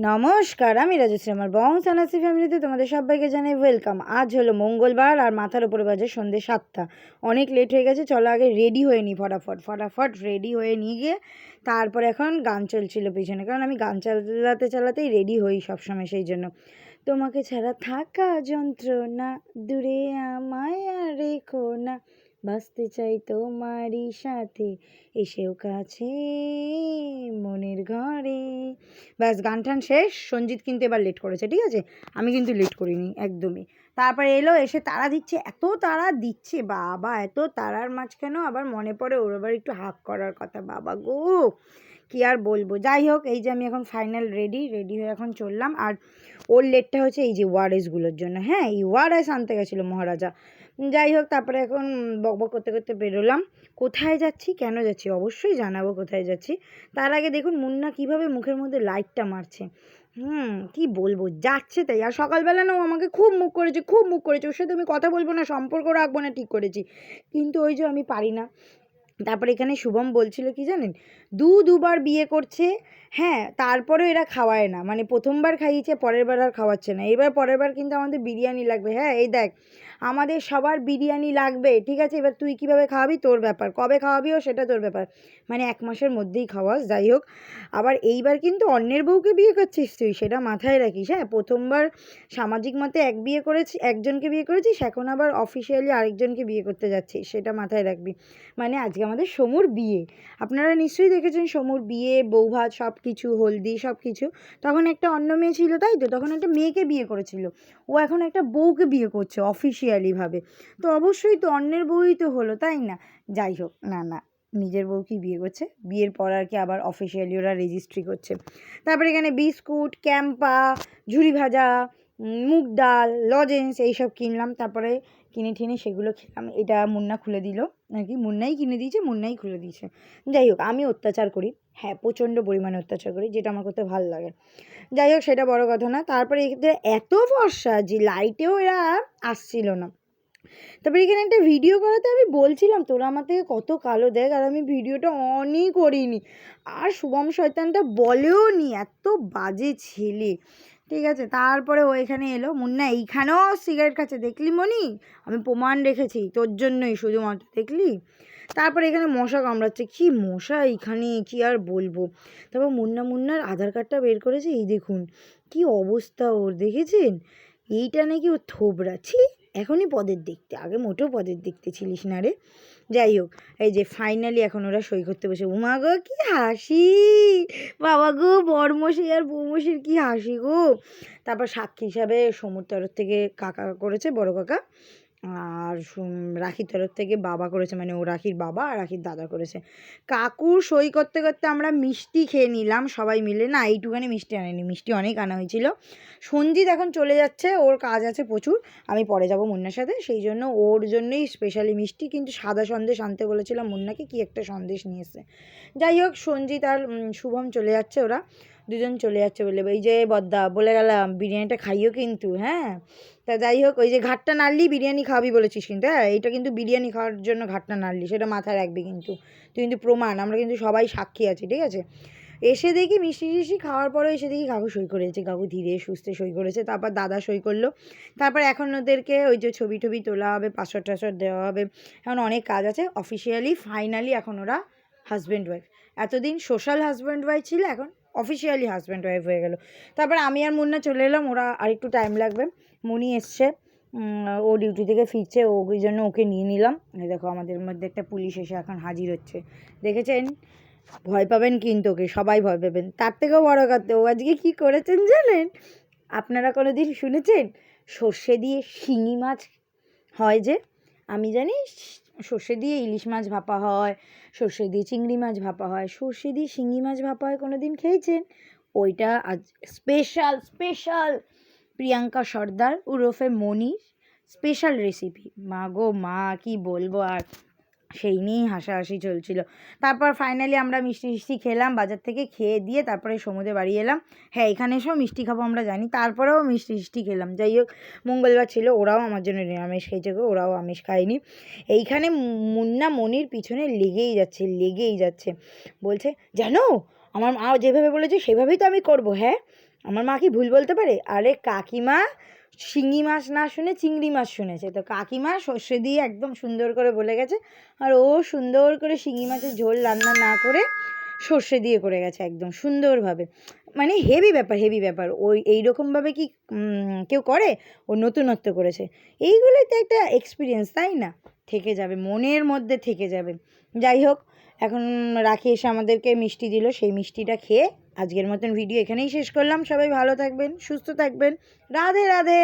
নমস্কার, আমি রাজশ্রী। আমার বংশানাসি ফ্যামিলিতে তোমাদের সবাইকে জানাই ওয়েলকাম। আজ হলো মঙ্গলবার আর মাথার উপরে বাজে সন্ধ্যে 7টা। অনেক লেট হয়ে গেছে, চলো আগে রেডি হয়ে নিই। ফটাফট রেডি হয়ে নিয়ে গিয়ে তারপরে এখন গান চলছিল পিছনে, কারণ আমি গান চালাতেই রেডি হই সবসময়, সেই জন্য। তোমাকে ছাড়া থাকা যন্ত্রণা, দূরে আমায় আর রেখো না, বাঁচতে চাই তোমারই সাথে, এসেও কাছে মনের ঘরে। ব্যাস, গান টান শেষ। সঞ্জিত কিন্তু এবার লেট করেছে, ঠিক আছে? আমি কিন্তু লেট করিনি একদমই। তারপরে এলো, এসে তাড়া দিচ্ছে, এত তাড়া দিচ্ছে বাবা, এত তাড়ার মাঝখানেও আবার মনে পড়ে ওর আবার একটু হাক করার কথা। বাবা গো, কি আর বলবো। যাই হোক, এই যে আমি এখন ফাইনাল রেডি হয়ে এখন চললাম। আর ওর লেটটা হচ্ছে এই যে ওয়ারেসগুলোর জন্য। হ্যাঁ, এই ওয়ারেস আনতে গেছিলো মহারাজা। যাই হোক, তারপরে এখন বকবক করতে করতে বেরোলাম। কোথায় যাচ্ছি, কেন যাচ্ছি, অবশ্যই জানাবো কোথায় যাচ্ছি। তার আগে দেখুন মুন্না কিভাবে মুখের মধ্যে লাইটটা মারছে। কি বলবো, যাচ্ছে তাই। আর সকালবেলা না ও আমাকে খুব মুখ করেছে। ওর সাথে আমি কথা বলবো না, সম্পর্ক রাখবো না, ঠিক করেছি। কিন্তু ওই যে আমি পারি না। তারপরে এখানে শুভম বলছিল কি জানেন, দুবার বিয়ে করছে। হ্যাঁ, তারপরেও এরা খাওয়ায় না, মানে প্রথমবার খাইয়েছে, পরের বার আর খাওয়াচ্ছে না। এবার পরের বার কিন্তু আমাদের বিরিয়ানি লাগবে। হ্যাঁ, এই দেখ, আমাদের সবার বিরিয়ানি লাগবে, ঠিক আছে? এবার তুই কিভাবে খাওয়াবি তোর ব্যাপার, কবে খাওয়াবিও সেটা তোর ব্যাপার, মানে 1 মাসের মধ্যেই খাওয়াস। যাই হোক, আবার এইবার কিন্তু অন্যের বউকে বিয়ে করছিস তুই, সেটা মাথায় রাখিস। হ্যাঁ, প্রথমবার সামাজিক মতে একজনকে বিয়ে করেছিস, এখন আবার অফিসিয়ালি আরেকজনকে বিয়ে করতে যাচ্ছিস, সেটা মাথায় রাখবি। মানে আজকে আমাদের সমুর বিয়ে, আপনারা নিশ্চয়ই দেখেছেন সমুর বিয়ে, বৌভাত, সব কিছু, হলদি, সব কিছু। তখন একটা অন্য মেয়ে ছিল, তাই তো? তখন একটা মেয়েকে বিয়ে করেছিল, ও এখন একটা বউকে বিয়ে করছে অফিসিয়ালিভাবে। তো অবশ্যই তো অন্যের বউই তো হলো, তাই না? যাই হোক, না, নিজের বউকেই বিয়ে করছে। বিয়ের পর আর কি আবার অফিসিয়ালি ওরা রেজিস্ট্রি করছে। তারপরে এখানে বিস্কুট, ক্যাম্পা, ঝুরি ভাজা, মুগ ডাল, লজেন্স, এইসব কিনলাম। তারপরে কিনে টিনে সেগুলো খেলাম। এটা মুন্না খুলে দিল নাকি, মুন্নাই কিনে দিয়েছে, মুন্নাই খুলে দিয়েছে। যাই হোক, আমি অত্যাচার করি। হ্যাঁ, প্রচণ্ড পরিমাণে অত্যাচার করি, যেটা আমার করতে ভালো লাগে। যাই হোক, সেটা বড় কথা না। তারপরে এদের এত ফর্সা যে লাইটেও এরা আসছিল না। তারপরে এখানে একটা ভিডিও করাতে আমি বলছিলাম তোরা আমার থেকে কত কালো দেখ, আর আমি ভিডিওটা অনই করিনি। আর শুভম শয়তানটা বলেও নি, এত বাজে ছেলে, ঠিক আছে? তারপরে ও এখানে এলো, মুন্না এইখানেও সিগারেট খাচ্ছে, দেখলি মনি? আমি প্রমাণ রেখেছি তোর জন্যই শুধুমাত্র, দেখলি? তারপরে এখানে মশা কামড়াচ্ছে, কি মশা এইখানে, কি আর বলবো। তারপর মুন্নার আধার কার্ডটা বের করেছে, এই দেখুন কি অবস্থা ওর, দেখেছেন? এইটা নাকি ওর থোবড়া। ছি, এখনই পদের দেখতে, আগে মোটেও পদের দেখতে ছিলিস না রে। যাই হোক, এই যে ফাইনালি এখন ওরা সই করতে বসে। উমা গো, কি হাসি! বাবা গো, বরমশাই আর বৌমশির কি হাসি গো! তারপর সাক্ষী হিসাবে সমুর তরফ থেকে কাকা করেছে, বড় কাকা। আর রাখির তরফ থেকে বাবা করেছে, মানে ও রাখির বাবা আর রাখির দাদা করেছে। কাকুর সই করতে করতে আমরা মিষ্টি খেয়ে নিলাম সবাই মিলে। না, এইটুখানি মিষ্টি আনেনি, মিষ্টি অনেক আনা হয়েছিল। সঞ্জিত এখন চলে যাচ্ছে, ওর কাজ আছে প্রচুর। আমি পরে যাব মুন্নার সাথে, সেই জন্য ওর জন্যই স্পেশালি মিষ্টি। কিন্তু সাদা সন্দেশ আনতে বলেছিলাম মুন্নাকে, কি একটা সন্দেশ নিয়ে এসে। যাই হোক, সঞ্জিত আর শুভম চলে যাচ্ছে, ওরা দুজন চলে যাচ্ছে বলে। এই যে বদ্দা, বলে গেলাম বিরিয়ানিটা খাইও কিন্তু। হ্যাঁ, তা যাই হোক, ওই যে ঘাটটা নাড়লি বিরিয়ানি খাওয়াবি বলেছিস কিন্তু। হ্যাঁ, এইটা কিন্তু বিরিয়ানি খাওয়ার জন্য ঘাটটা নাড়লি, সেটা মাথায় রাখবি কিন্তু। তুই কিন্তু প্রমাণ, আমরা কিন্তু সবাই সাক্ষী আছি, ঠিক আছে? এসে দেখি মিষ্টি খাওয়ার পরে এসে দেখি কাকু সই করেছে। কাকু ধীরে সুস্থে সই করেছে। তারপর দাদা সই করলো। তারপর এখন ওদেরকে ওই যে ছবি টবি তোলা হবে, পাসওয়ার্ড টাসওয়ার্ড দেওয়া হবে। এখন অনেক কাজ আছে। অফিসিয়ালি ফাইনালি এখন ওরা হাজব্যান্ড ওয়াইফ। এতদিন সোশ্যাল হাজব্যান্ড ওয়াইফ ছিল, এখন অফিসিয়ালি হাজব্যান্ড ওয়াইফ হয়ে গেল। তারপর আমি আর মুন্না চলে এলাম, ওরা আরেকটু টাইম লাগবে। মনি এসছে, ও ডিউটি থেকে ফিরছে, ওই জন্য ওকে নিয়ে নিলাম। এই দেখো, আমাদের মধ্যে একটা পুলিশ এসে এখন হাজির হচ্ছে, দেখেছেন? ভয় পাবেন কিন্তু, ওকে সবাই ভয় পাবেন। তার থেকেও বড় কথা, ও আজকে কী করেছেন জানেন? আপনারা কোনো দিন শুনেছেন সর্ষে দিয়ে শিঙি মাছ হয় যে? আমি জানি সর্ষে দিয়ে ইলিশ মাছ ভাপা হয়, সর্ষে দিয়ে চিংড়ি মাছ ভাপা হয়, সর্ষে দিয়ে শিঙি মাছ ভাপা হয়, কোনো দিন খেয়েছেন? ওইটা আজ স্পেশাল প্রিয়াঙ্কা সর্দার ওরফে মনির স্পেশাল রেসিপি। মা গো মা, কি বলবো আর, সেই নিয়েই হাসাহাসি চলছিল। তারপর ফাইনালি আমরা মিষ্টি খেলাম বাজার থেকে, খেয়ে দিয়ে তারপরে সমুদ্রে বাড়ি এলাম। হ্যাঁ, এখানে এসেও মিষ্টি খাবো আমরা জানি, তারপরেও মিষ্টি খেলাম। যাই হোক, মঙ্গলবার ছিল, ওরাও আমার জন্য নিরামিষ খেয়েছে গো, ওরাও আমিষ খায়নি। এইখানে মুন্না মনির পিছনে লেগেই যাচ্ছে। বলছে, জানো আমার মা যেভাবে বলেছে সেভাবেই তো আমি করবো। হ্যাঁ, আমার মা কি ভুল বলতে পারে? আরে কাকিমা শিঙি মাছ না শুনে চিংড়ি মাছ শুনেছে, তো কাকিমা সর্ষে দিয়ে একদম সুন্দর করে বলে গেছে, আর ও সুন্দর করে শিঙি মাছের ঝোল রান্না না করে সর্ষে দিয়ে করে গেছে একদম সুন্দরভাবে। মানে হেভি ব্যাপার, হেভি ব্যাপার। ওই এইরকমভাবে কি কেউ করে? ও নতুনত্ব করেছে। এইগুলোই তো একটা এক্সপিরিয়েন্স, তাই না? থেকে যাবে, মনের মধ্যে থেকে যাবে। যাই হোক, এখন রাখি এসে আমাদেরকে মিষ্টি দিল, সেই মিষ্টিটা খেয়ে আজকের মতন ভিডিও এখানেই শেষ করলাম। সবাই ভালো থাকবেন, সুস্থ থাকবেন। রাধে রাধে।